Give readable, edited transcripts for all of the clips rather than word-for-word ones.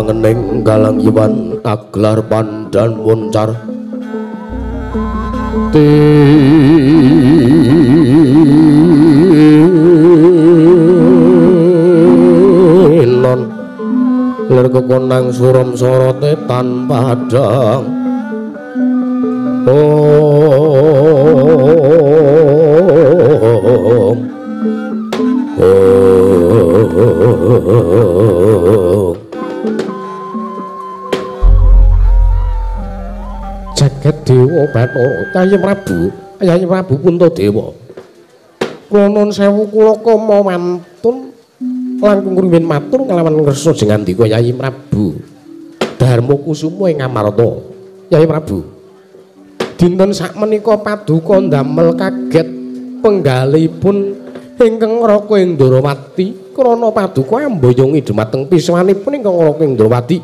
Ngening galang Iwan aglar pandan muncar tinon lir kekonang suram sorote tanpa padang jagat dewa Bathara Yayi Prabu Puntadewa kula nuwun sewu kula kama mantun langkung rumiyin matur kalawan ngersa jengandika Yayi Prabu Darma Kusuma ing Ngamarta Yayi Prabu dinten sakmenika paduka ndamel kaget penggalipun ingkang Raka Indrawati krana paduka ambayongi dhumateng piswanipun ingkang Raka Indrawati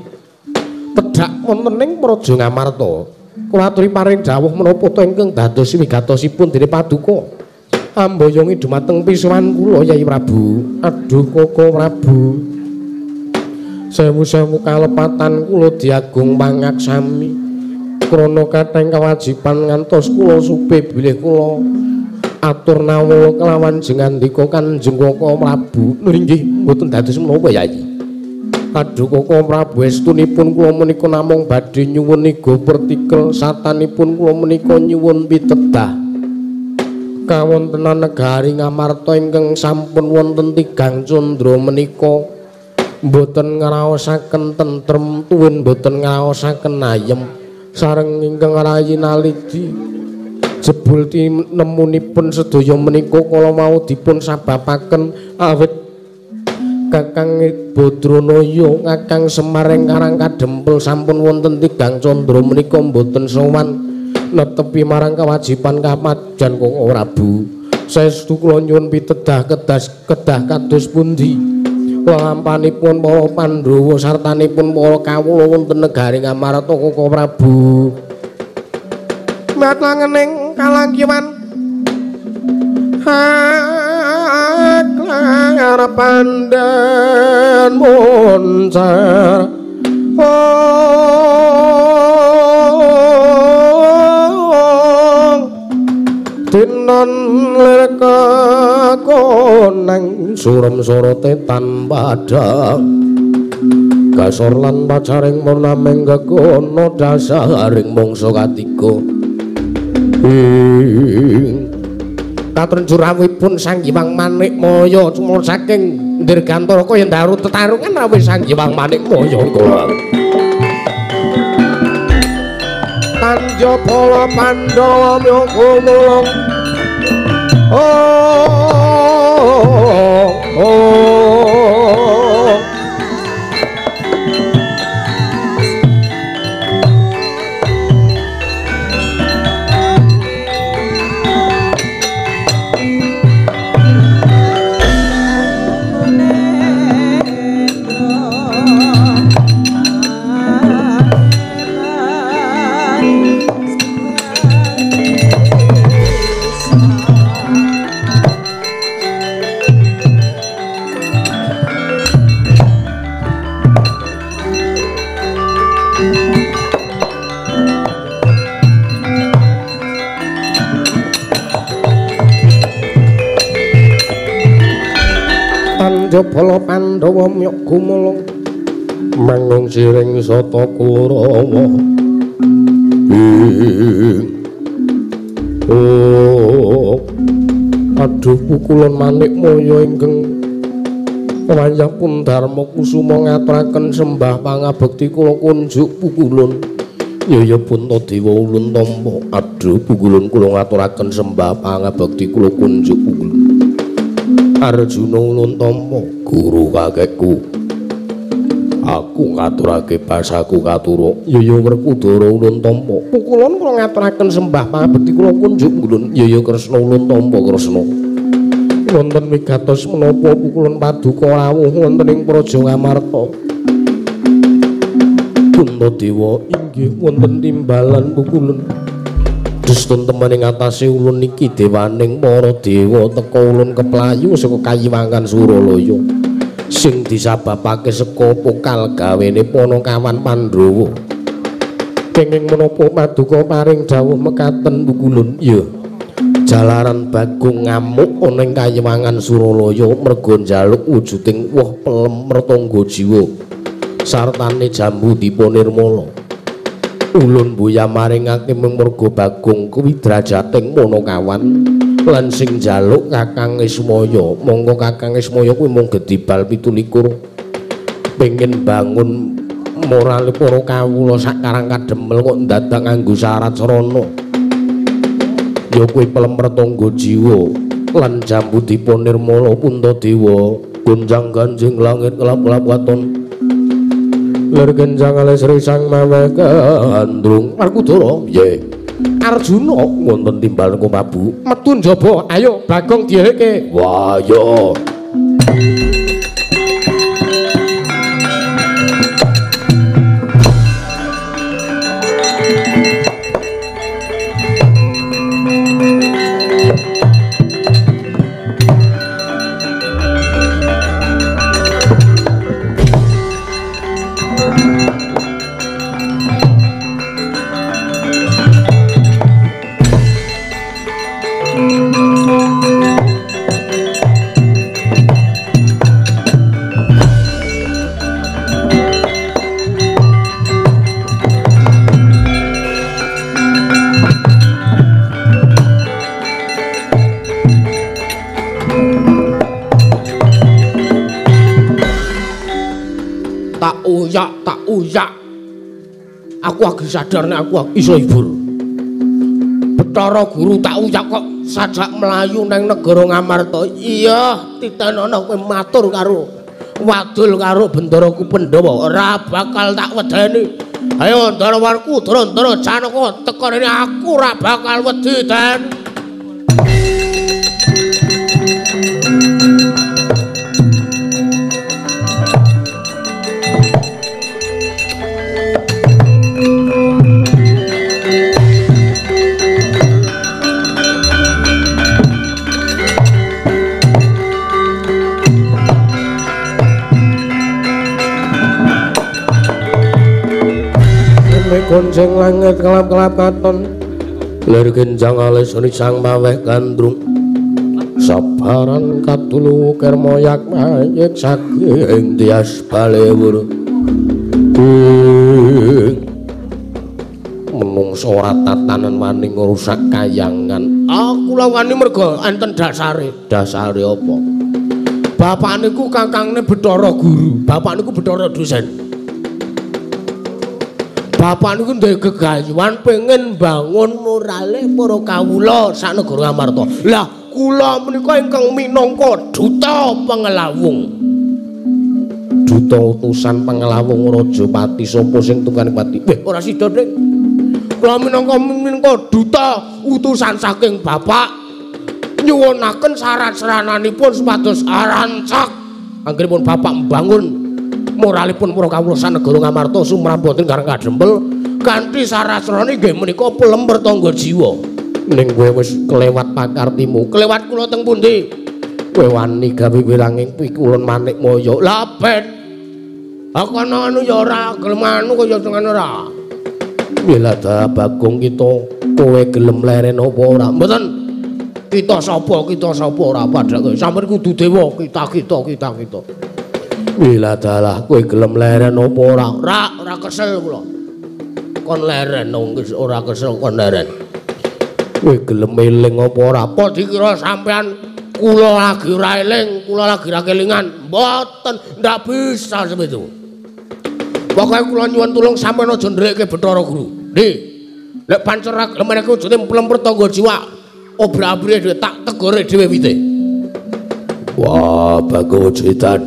tedhak wonten ing Praja Ngamarta. Kula aturi paring dawuh menapa ta ingkang dados wigatosipun dening paduka ambayongi dhumateng pisuwan kula Yayi Prabu. Aduh Koko Prabu, sewu-sewu kalepatan kula diagung pangaksami krana kathah kewajiban ngantos kula supe bilih kula atur nawuh kelawan jengandika Kanjeng Koko Prabu. Nggih mboten dados menapa Yayi. Aduh Koko Prabu estunipun kula menika namung badhe nyuwun iga pertikel satanipun kula menika nyuwun pitedah kawontenan negari Ngamarta ingkang sampun wonten tigang candra menika mboten ngraosaken tentrem tuwin mboten ngraosaken ayem sareng ingkang rayi nalidi jebul tinemunipun sedaya menika kala mau dipun sababaken awit Kakang Badranaya Kakang Semar ingkang kadempel sampun wonten tigang candra menika mboten sowan netepi marang kewajiban kapajan Koko Prabu. Saestu kula nyuwun pitedah kedah kados pundi lampanipun para Pandhawa sartanipun para kawula wonten negari Ngamarta Koko Prabu. Matlangening kalangkiwan aklar pandan muncar tinon leka konang surem sorote tanpa padang gasor lan pacaring monameng gegono dasaring mangsa katiga Katren jurawipun Sang Hyang Manikmaya cuma saking Dirgantara kaya ndaru tetarungan rawuh Sang Hyang Manikmaya kula. Tanjapala Pandhawa myoga mulung. Panjabala Pandhawa myok gumulung mangung siring sata Kurawa. Aduh pukulan Manik Maya ingkang wayahipun Darma Kusuma ngaturaken sembah pangabekti kula kunjuk pukulan Yaya Puntadewa ulun tampa. Aduh pukulan kula ngaturaken sembah pangabekti kula kunjuk pukulan Arjuna ulun tampa. Guru kakekku, aku ngaturake basaku katura. Yaya Werkudara ulun tampa. Pukulan kula ngaturaken sembah pangabekti kula kunjuk pukulan Yaya Kresna ulun tampa. Kresna wonten wigatos menapa pukulan paduka rawuh wonten ing Praja Ngamarta. Puntadewa inggih wonten timbalan pukulan dustun temen ing atase ulun niki dewaning para dewa teka ulun keplayu saka Kayiwangan Suralaya sing disababake saka pokal gawene Panakawan Pandhawa. Kenging menapa paduka paring dawuh mekaten pukulan? Ya jalaran Bagong ngamuk ana ing Kayiwangan Suralaya merga njaluk wujuding woh pelem mertangga jiwa sartane jambu dipunirmala. Ulun boya maringake mung merga Bagong kuwi drajating Panakawan lan sing njaluk Kakang Ismaya. Monggo Kakang Ismaya kuwi mung gedibal 17 pengin bangun morale para kawula sakarang kademel kok dadak nganggo syarat srana. Ya kuwi pelem mertangga jiwa lan jambu dipunirmala. Puntadewa gonjang ganjing langit kelap-kelap waton lir genjang alis risang maweh gandrung. Werkudara ye Arjuna wonten timbalan Komabu metu njaba. Ayo Bagong dieleke. Wah ya tak uyak. Aku lagi sadar nek aku iso hibur. Bathara Guru tak uyak kok sajak melayu nang negara Ngamarta. Iya, Titanana kowe matur karo wadul karo Bendaraku Pandhawa ora bakal tak wedeni. Ayo Ndarawarku, Drantara Janaka teka rene aku ora bakal wedi den. Gonceng langit kelap-kelap katon lir genjang alis risang maweh gandrung sabaran katulu kermoyak mayik saking tias balewur menungso ora tatanan wani ngrusak kayangan. Aku lawani merga enten dasare apa? Bapak niku Kakangne Bathara Guru, bapak niku Bathara dosen. Bapak niku duwe gegayuhan pengen bangun morale para kawula sak negara Ngamarta. Lah kula menika ingkang minangka duta pangelawung. Duta utusan pangelawung Rajapati sapa sing tungganing pati? Ora sida, Dik. Kula minangka duta utusan saking Bapak nyuwunaken syarat-syarananipun supados arancak anggenipun Bapak mbangun moralipun para kawula sanegara Ngamarta sumramboten karang kadempel kanthi sarasrane nggih menika pelem pertangga jiwa. Ning kowe wis kelewat pakartimu, kelewat kula teng pundi? Kowe wani gawe wiranging pikulun Manik Maya. Lah ben Aku ana anu ya ora gelem anu kaya ngono ora. Mila ta Bagong kita kowe gelem leren apa ora? Mboten. Kita sapa ora padake. Sampeyan kudu dewa kita. Mila dalah kowe gelem leren apa ora? Ora kesel kula. Kon leren wis ora kesel kon leren. Kowe gelem eling apa ora? Apa dikira sampean kula lagi ora eling, kula lagi ra kelingan? Mboten, ndak bisa seperti itu. Pokoke kula nyuwun tulung sampean aja ndrekke Bathara Guru. Nggih. Lek pancen ra gelem meneh kujune mlempet tangga jiwa. Obra-abri dhewe tak tegore dhewe wite. Wah, Bagong Citan.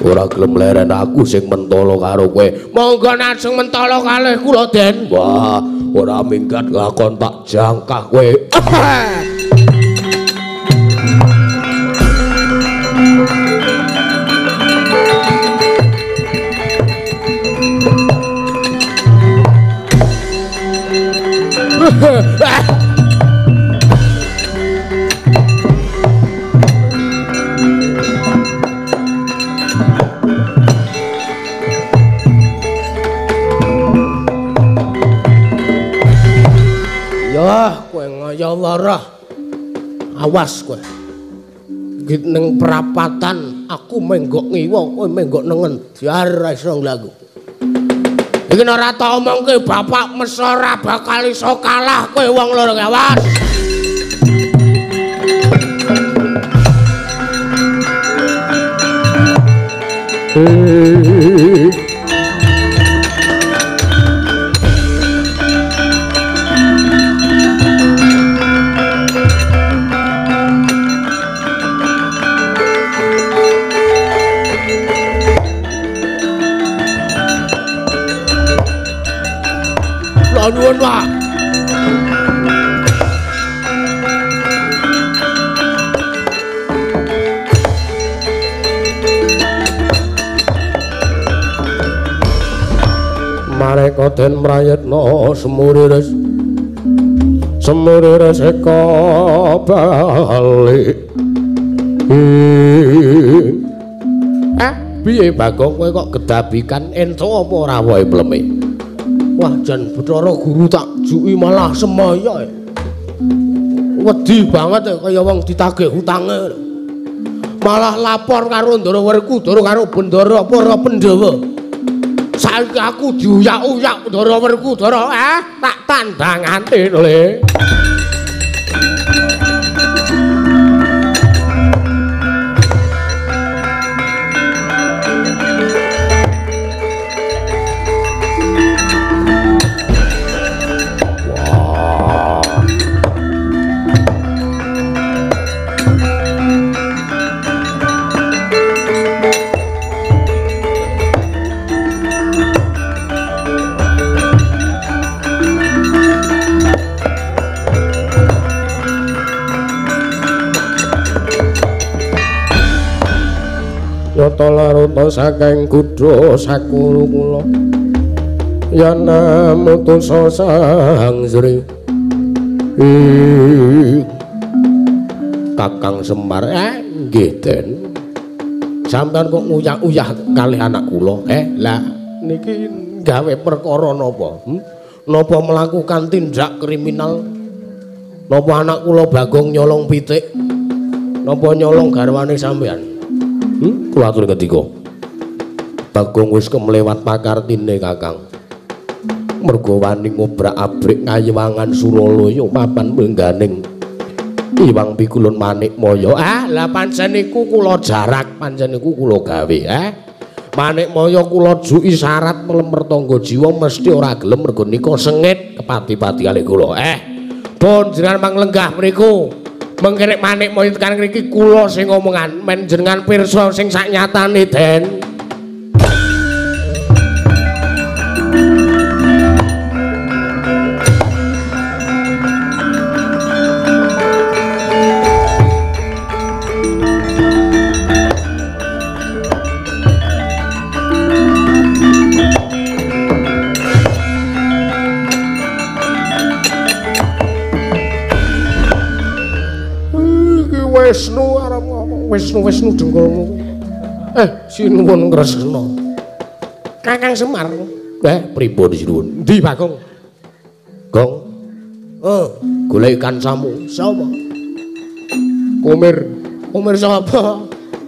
Ora gelem leren aku sing mentolo karo kowe. Monggo najeng mentolo kalih kula, Den. Wah, ora minggat lakon tak jangkah kowe. Yah, kowe ngaya lara. Awas kowe. Iki ning perapatan aku menggok ngiwa, kowe menggok nengen. Jar iso nglaku. Iki ora tak omongke bapak mesra ora bakal iso kalah kowe wong loro awas. Nuwun Pak. Mareka den mrayetna semuriris eka bali. Piye Bagong kowe kok gedabikan ento apa ora wae pleme? Wah, jan Bathara Guru tak juki malah semaya. Wedi banget kaya wong ditagih hutange. Malah lapor karo Ndara Werkudara karo Bendara para Pandhawa. Saiki aku diuyak-uyak Ndara Werkudara, tak tandangane le. Nyata laruta saking kudha sakulu kula yen mutusa Sang Sri Kakang Semar. Nggih Den, sampean kok nguyak-uyah kalih anak kula? Lah niki gawe perkara napa? Napa melakukan tindak kriminal? Napa anak kula Bagong nyolong pitik? Napa nyolong garwane sampean? Kula atur ngendika. Bagong wis kemlewat pakartine Kakang. Merga wani ngobrak-abrik ngayewangan Suralaya mapan mengganing Iwang Pikulun Manikmaya. Lah pancen niku kula jarak, pancen niku kula gawe, Manikmaya kula juki syarat mlemer tangga jiwa mesti ora gelem merga nika sengit kepati-pati kalih kula. Pun jenengan manglenggah mriku. Mengkene Manikmaya tekan mriki kula sing ngomongan men jenengan pirsa sing saknyatane Den. Wisnu arep ngomong Wisnu dengkulmu. Sinuwun Kresna. Kakang Semar. Pripun sinuwun? Ndi Bagong? Gong. Golek ikan samu. Sapa? Kumir sapa?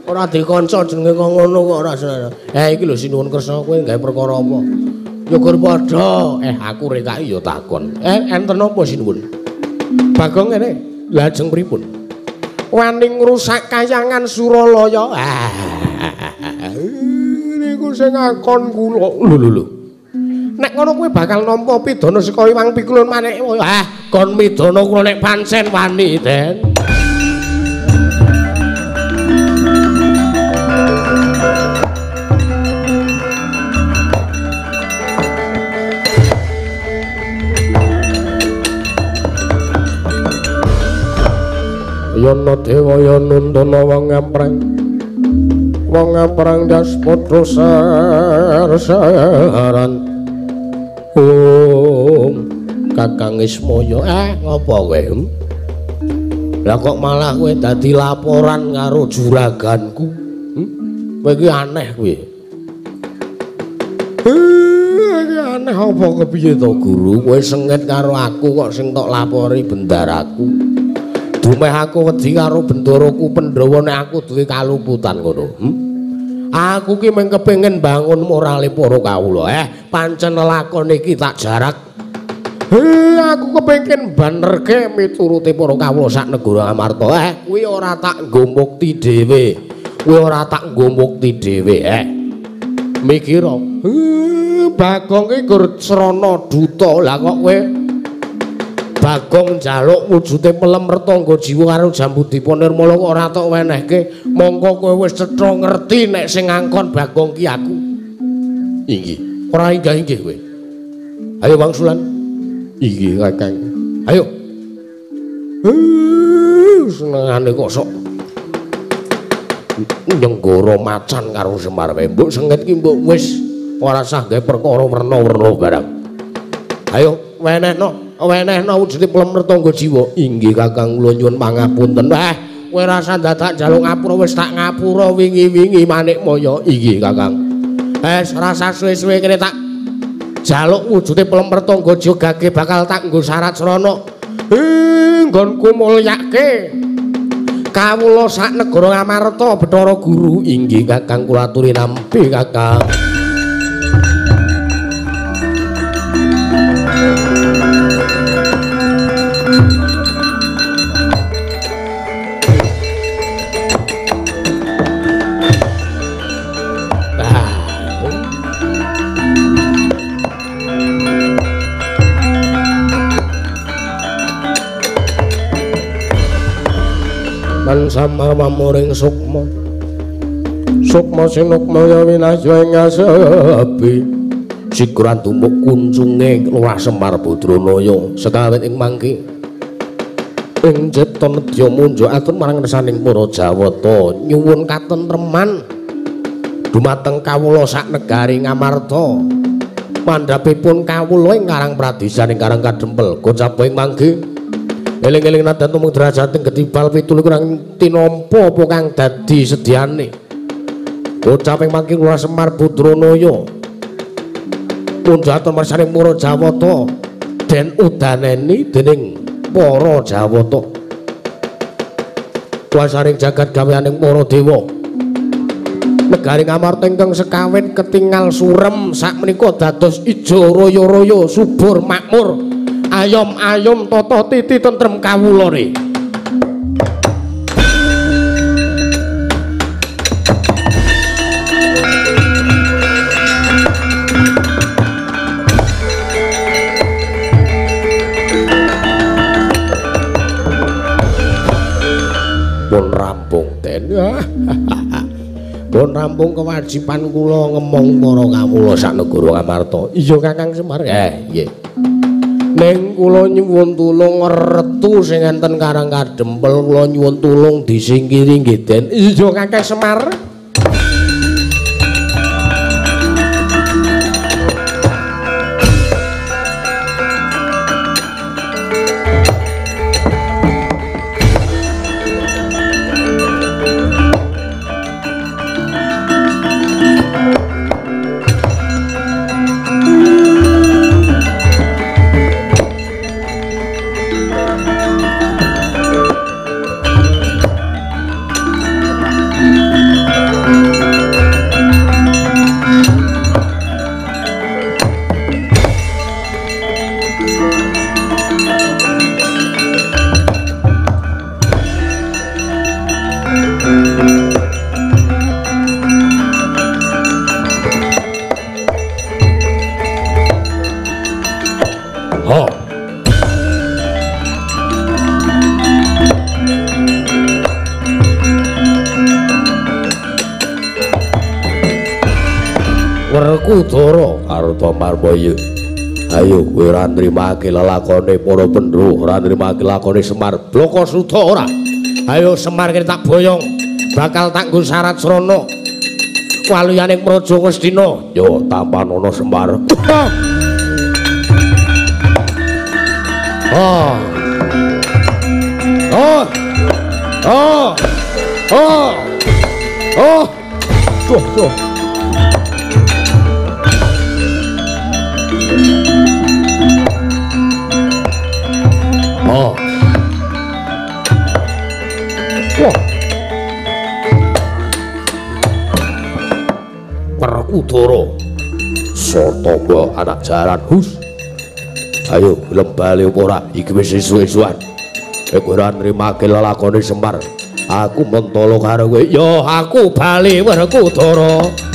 Ora dikanca jenenge kok ngono kok ora seneng. Iki lho sinuwun kersa kowe gawe perkara apa? Nyukur padha. Aku rekaki ya takon. Enten apa sinuwun? Bagong ngene. Lajeng pripun? Wani ngrusak kayangan Suralaya. Niku sing ngakon kula. Lho. Nek ngono kowe bakal nampa pidana saka Iwang Pikulun maneh. Kon midana kula nek pancen wani, Den. Yana dewa ya nundana wong ngaprang jas putra saran Kakang Ismaya ngapa kowe lah kok malah kowe dadi laporan karo juraganku kowe iki aneh kowe aneh apa kepiye to guru kowe sengit karo aku kok sing tok lapori bendaraku dumeh aku wedi karo bendaraku Pandhawa nek aku duwe kaluputan ngono. Aku ki mung kepengin bangun morale para kawula. Pancen lakon iki tak jarak. Aku kepengin banerke mituruti para kawula sak negara Amarta. Kuwi ora tak nggo mukti dhewe. Mikira. Bagong iki gur srana duta. Lah kok kowe Bagong njaluk wujude Pelemmertangga jiwa karo Jambudipun Nirmala kok ora tok wenehke mongko kowe wis cetha ngerti nek sing ngangkon Bagong ki aku. Inggih, ora inggih kowe. Ayo wangsulan. Inggih, Kakang. Ayo. Senengane kok sok nyenggara macan karo Semar wae. Mbok sengit ki mbok wis ora sah gawe perkara werna-werna barang. Ayo wenehno wujude Pelemmertangga jiwa. Inggih Kakang kula nyuwun pangapunten. Kowe rasa dadak njaluk ngapura wis tak ngapura wingi-wingi manik maya. Inggih Kakang. Rasa suwe-suwe kene tak jaluk wujude Pelemmertangga jiwa gage bakal tak nggo syarat srana. Nggonku mulyake kawula sak negara Amarta Bathara Guru. Inggih Kakang kula aturi nampi Kakang. Man samar mamuring sukma sinukmaya winasya ing asepi sikuran tumbuk kuncunge Lurah Semar Badranaya sekawit ing mangke ing cipta nedya munjuk atur marang resaning para Jawata nyuwun katentreman dumateng kawula sak negari Ngamarta mandhapipun kawula ing Karang Pradisan ing Karang Kadempel gocap ing mangke eling-eling nadan tumung derajating getibal pitulu kurang tinampa apa kang dadi sediane. Gocap ing mangke Lurah Semar Badranaya. Mundhaten marsaning para Jawata den udaneni dening para Jawata. Kuasaning jagat gaweaning para dewa. Negari Ngamarta ingkang sekawit ketingal surem sakmenika dados ijo raya-raya subur makmur. Ayom-ayom tata titi tentrem kawulane. Pun rampung Den. Pun rampung kewajiban kula ngemong para kawula sak negara Amarta. Iya Kakang Semar. Nggih. Ning kula nyuwun tulung retu sing enten Karang Kadempel kula nyuwun tulung disingkiri nggih Den. Iya Kakang Semar. Ha. Werkudara Arta Marmaya. Ayo kowe ora nrimake lelakone para pendro, ora nrimake lakone Semar Blakasuta ora. Ayo Semar kene tak boyong. Bakal tak nggo syarat srana. Waluyaning Praja Ngastina. Yo tampan ana Semar. Oh. Oh. Oh. Oh. Oh. Duh, duh. Oh. Wah. Werkudara Sartamba anak jaran hus. Ayo gelem bali apa ora? Iki wis esuk-esukan. Nek ora nrimake lelakone Semar, aku mentala karo kowe. Ya aku bali Werkudara.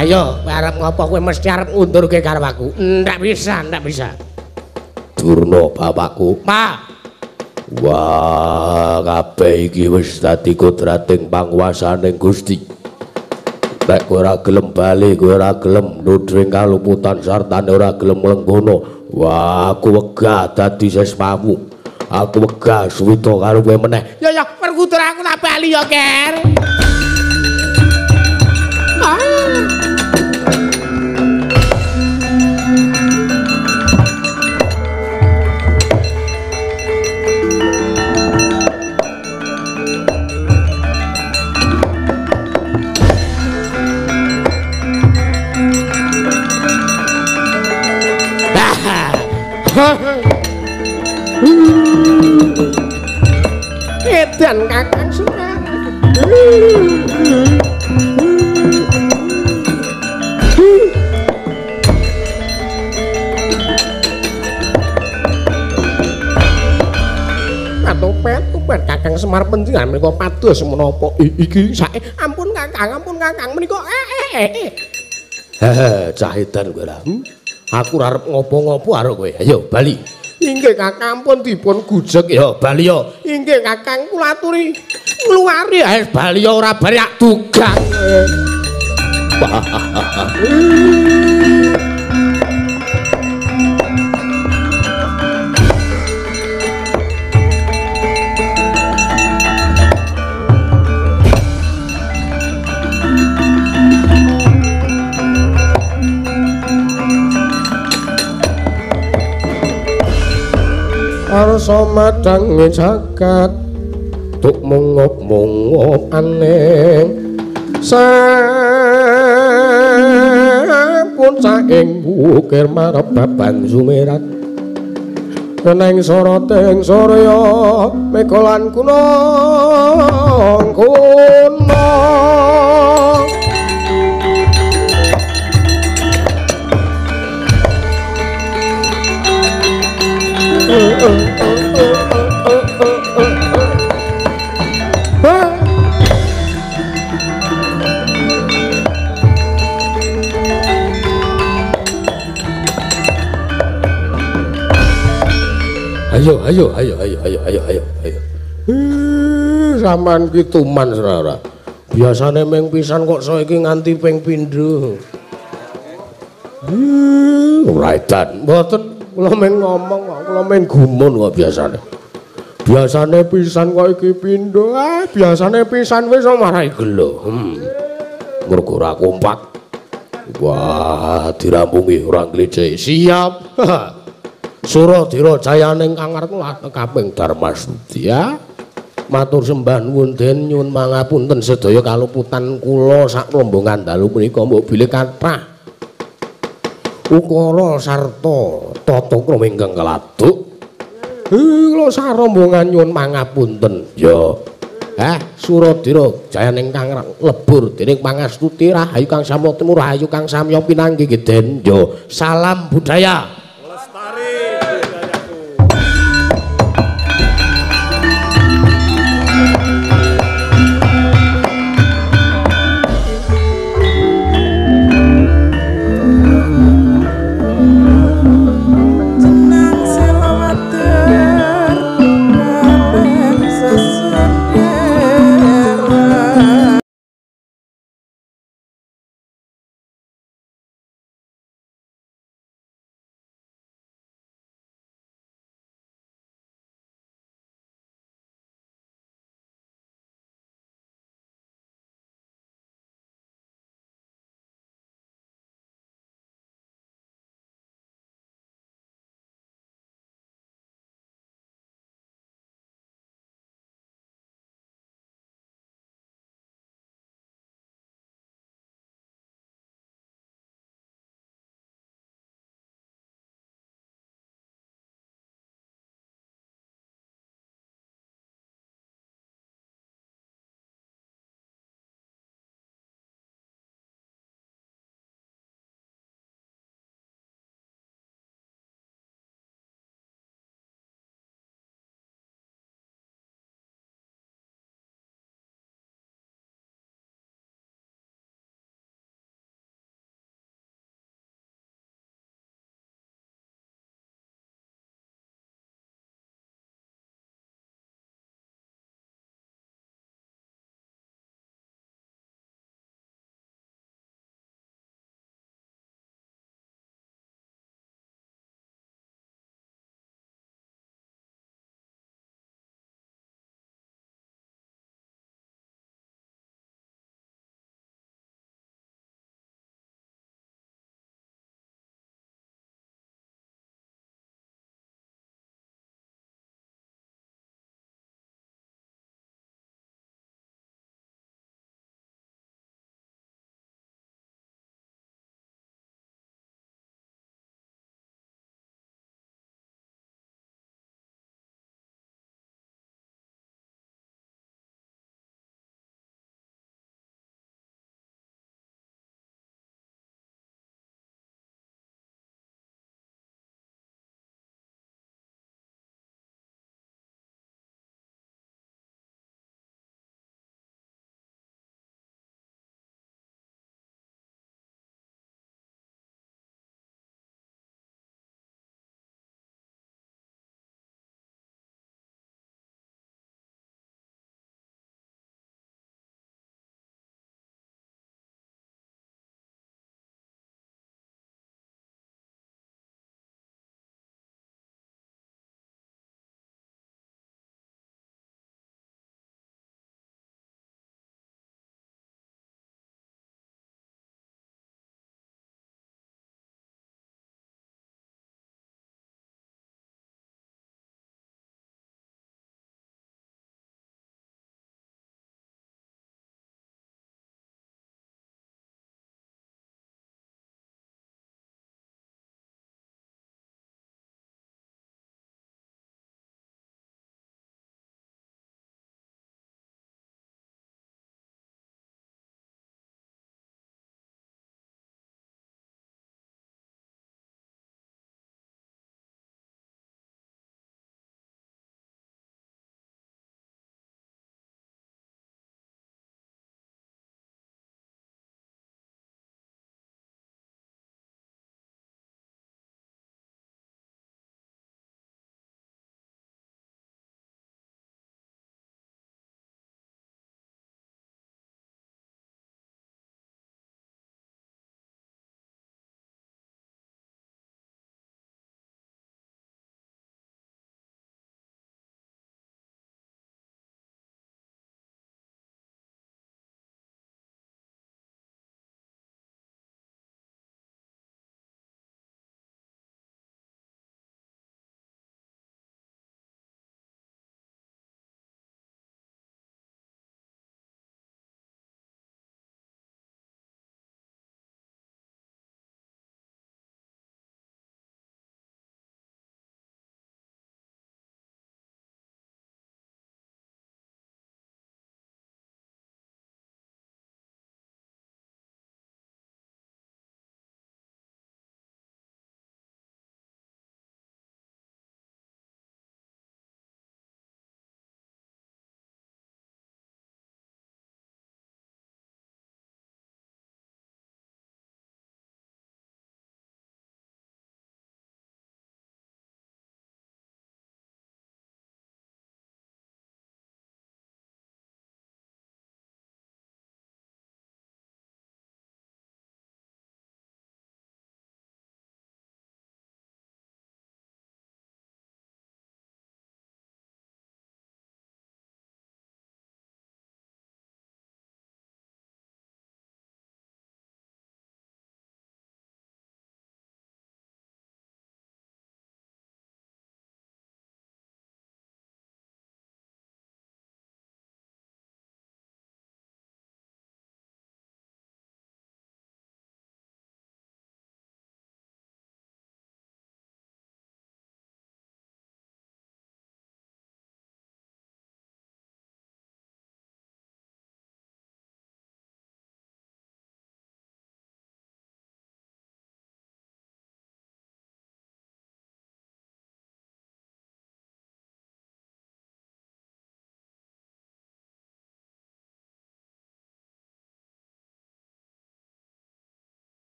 Ayo, arep ngopo kowe mesti arep ngundurke karo aku? Ndak bisa, ndak bisa. Durna bapakku. Pak. Wah, kabeh iki wis dadi kodrating panguwasaning Gusti. Nek kowe ora gelem bali, kowe ora gelem nudring kaluputan sartane ora gelem lenggono. Wah, aku wegah dadi sesmamu. Aku wegah suwita karo kowe meneh. Ya ya, Werkudara aku tak bali ya, Ker. Edan Kakang Semar. Tupet Kakang Semar panjenengan menika pados menapa iki sae ampun Kakang menika cah edan kowe ra. Aku ora arep ngopo-ngopo karo kowe. Ayo bali. Inggih Kakang pun dipun gujeg ya bali ya. Inggih Kakang kula aturi ngluwari ae bali ya ora barek dugang. Arsa madange jagat tuk mungop-mungop aneh sampun saking ukir marep baban sumerat neng soroteng sorya mekolan kunong Ayo. Sampean ki tuman ora. Biasane ming pisan kok saiki nganti ping pindho. Ora edan. Mboten kula ming ngomong kok, kula ming gumun kok biasane. Biasane pisan kok iki pindho. Biasane pisan wis marai gelo. Mergo ora kompak. Wah, dirampungi ora ngleceh. Siap. Suradira jayaning kang arep kaping Darmastudi ya. Matur sembah nuwun den nyuwun mangapunten sedaya kaluputan kula sak rombongan dalu menika mbok bilih kathah. Ukara sarta tata krama ingkang keladuk. Kula sak rombongan nyuwun mangapunten. Ya. Suradira jayaning kang lebur dening pangastuti rahayu kang samya temu rahayu kang samya pinanggi gedendha. Salam budaya.